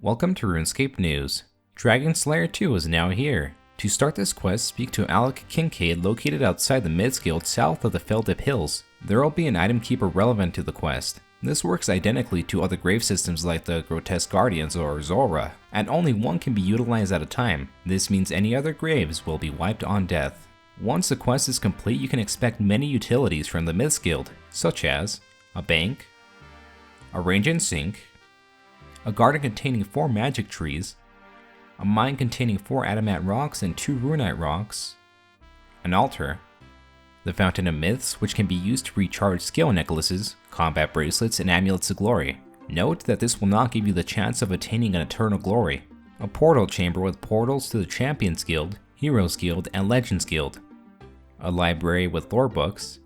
Welcome to RuneScape News. Dragon Slayer 2 is now here. To start this quest, speak to Alec Kincaid located outside the Mid-Guild south of the Felldip Hills. There will be an item keeper relevant to the quest. This works identically to other grave systems like the Grotesque Guardians or Zora, and only one can be utilized at a time. This means any other graves will be wiped on death. Once the quest is complete, you can expect many utilities from the Mid-Guild, such as a bank, a range and sink, a garden containing 4 magic trees, a mine containing 4 adamant rocks and 2 runite rocks, an altar, the Fountain of Myths, which can be used to recharge skill necklaces, combat bracelets, and amulets of glory. Note that this will not give you the chance of attaining an eternal glory. A portal chamber with portals to the Champions Guild, Heroes Guild, and Legends Guild. A library with lore books,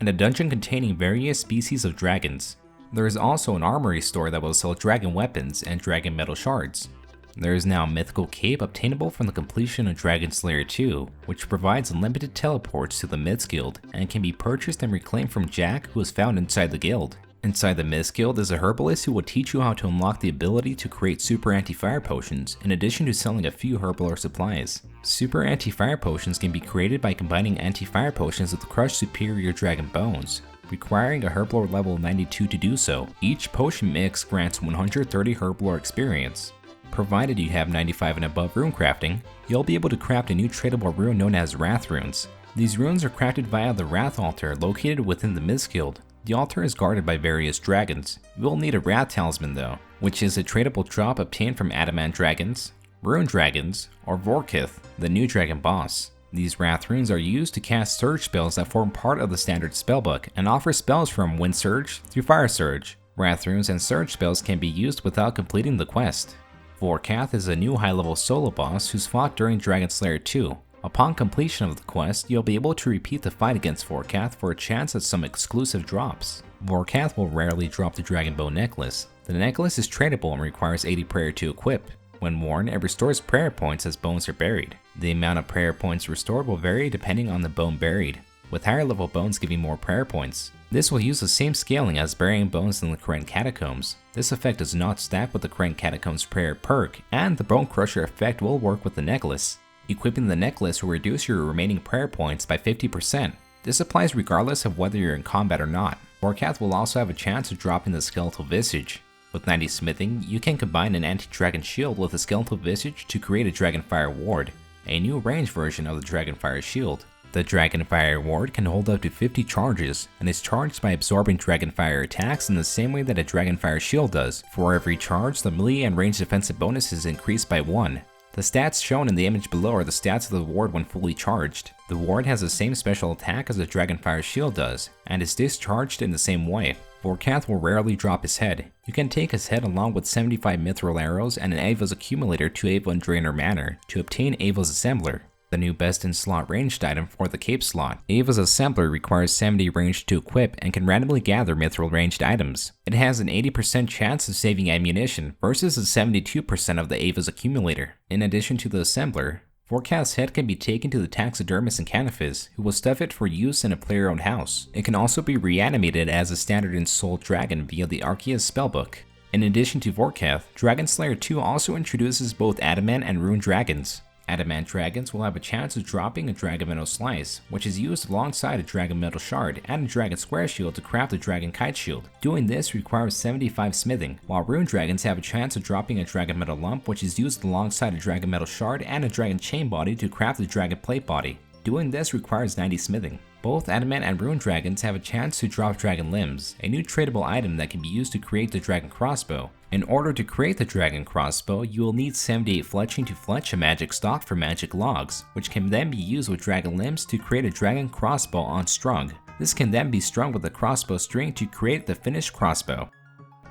and a dungeon containing various species of dragons. There is also an armory store that will sell dragon weapons and dragon metal shards. There is now a mythical cape obtainable from the completion of Dragon Slayer 2, which provides unlimited teleports to the Myths Guild and can be purchased and reclaimed from Jack, who is found inside the guild. Inside the Myths Guild is a herbalist who will teach you how to unlock the ability to create super anti-fire potions, in addition to selling a few herbal supplies. Super anti-fire potions can be created by combining anti-fire potions with crushed superior dragon bones, requiring a herblore level 92 to do so. Each potion mix grants 130 herblore experience. Provided you have 95 and above rune crafting, you'll be able to craft a new tradable rune known as Wrath runes. These runes are crafted via the Wrath altar located within the Myths Guild. The altar is guarded by various dragons. You will need a Wrath talisman though, which is a tradable drop obtained from adamant dragons, rune dragons, or Vorkath, the new dragon boss. These Wrath runes are used to cast surge spells that form part of the standard spellbook and offer spells from Wind Surge through Fire Surge. Wrath runes and surge spells can be used without completing the quest. Vorkath is a new high-level solo boss who's fought during Dragon Slayer 2. Upon completion of the quest, you'll be able to repeat the fight against Vorkath for a chance at some exclusive drops. Vorkath will rarely drop the Dragon Bow necklace. The necklace is tradable and requires 80 prayer to equip. When worn, it restores prayer points as bones are buried. The amount of prayer points restored will vary depending on the bone buried, with higher level bones giving more prayer points. This will use the same scaling as burying bones in the Krent Catacombs. This effect does not stack with the Krent Catacombs prayer perk, and the Bone Crusher effect will work with the necklace. Equipping the necklace will reduce your remaining prayer points by 50%. This applies regardless of whether you're in combat or not. Vorkath will also have a chance of dropping the Skeletal Visage. With 90 smithing, you can combine an anti-dragon shield with a Skeletal Visage to create a Dragonfire Ward, a new ranged version of the Dragonfire Shield. The Dragonfire Ward can hold up to 50 charges, and is charged by absorbing Dragonfire attacks in the same way that a Dragonfire Shield does. For every charge, the melee and range defensive bonuses increase by 1. The stats shown in the image below are the stats of the ward when fully charged. The ward has the same special attack as a Dragonfire Shield does, and is discharged in the same way. Vorkath will rarely drop his head. You can take his head along with 75 mithril arrows and an Ava's accumulator to Ava and Draenor Manor to obtain Ava's Assembler, the new best in slot ranged item for the cape slot. Ava's Assembler requires 70 range to equip and can randomly gather mithril ranged items. It has an 80% chance of saving ammunition versus the 72% of the Ava's accumulator. In addition to the Assembler, Vorkath's head can be taken to the taxidermist in Canifis, who will stuff it for use in a player-owned house. It can also be reanimated as a standard ensouled dragon via the Arceus spellbook. In addition to Vorkath, Dragon Slayer 2 also introduces both adamant and rune dragons. Adamant dragons will have a chance of dropping a Dragon Metal Slice, which is used alongside a Dragon Metal Shard and a Dragon Square Shield to craft a Dragon Kite Shield. Doing this requires 75 smithing, while rune dragons have a chance of dropping a Dragon Metal Lump, which is used alongside a Dragon Metal Shard and a Dragon Chain Body to craft a Dragon Plate Body. Doing this requires 90 smithing. Both adamant and rune dragons have a chance to drop Dragon Limbs, a new tradable item that can be used to create the Dragon Crossbow. In order to create the Dragon Crossbow, you will need 78 fletching to fletch a magic stock for magic logs, which can then be used with Dragon Limbs to create a Dragon Crossbow unstrung. This can then be strung with a crossbow string to create the finished crossbow.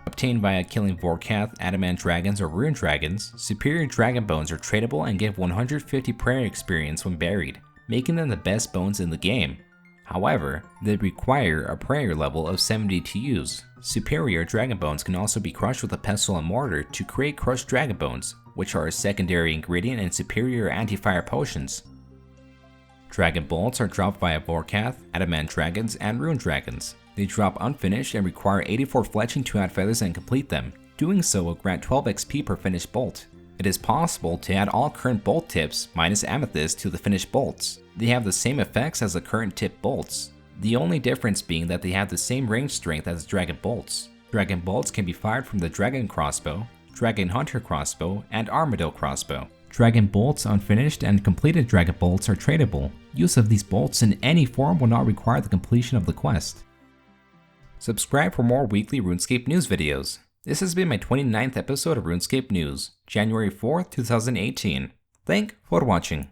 Obtained via killing Vorkath, adamant dragons, or rune dragons, superior dragon bones are tradable and give 150 prayer experience when buried, making them the best bones in the game. However, they require a prayer level of 70 to use. Superior dragon bones can also be crushed with a pestle and mortar to create crushed dragon bones, which are a secondary ingredient in superior anti-fire potions. Dragon bolts are dropped via Vorkath, adamant dragons, and rune dragons. They drop unfinished and require 84 fletching to add feathers and complete them. Doing so will grant 12 XP per finished bolt. It is possible to add all current bolt tips minus amethyst to the finished bolts. They have the same effects as the current tip bolts, the only difference being that they have the same range strength as dragon bolts. Dragon bolts can be fired from the dragon crossbow, dragon hunter crossbow, and armadillo crossbow. Dragon bolts, unfinished, and completed dragon bolts are tradable. Use of these bolts in any form will not require the completion of the quest. Subscribe for more weekly RuneScape news videos. This has been my 29th episode of RuneScape News, January 4th, 2018. Thanks for watching.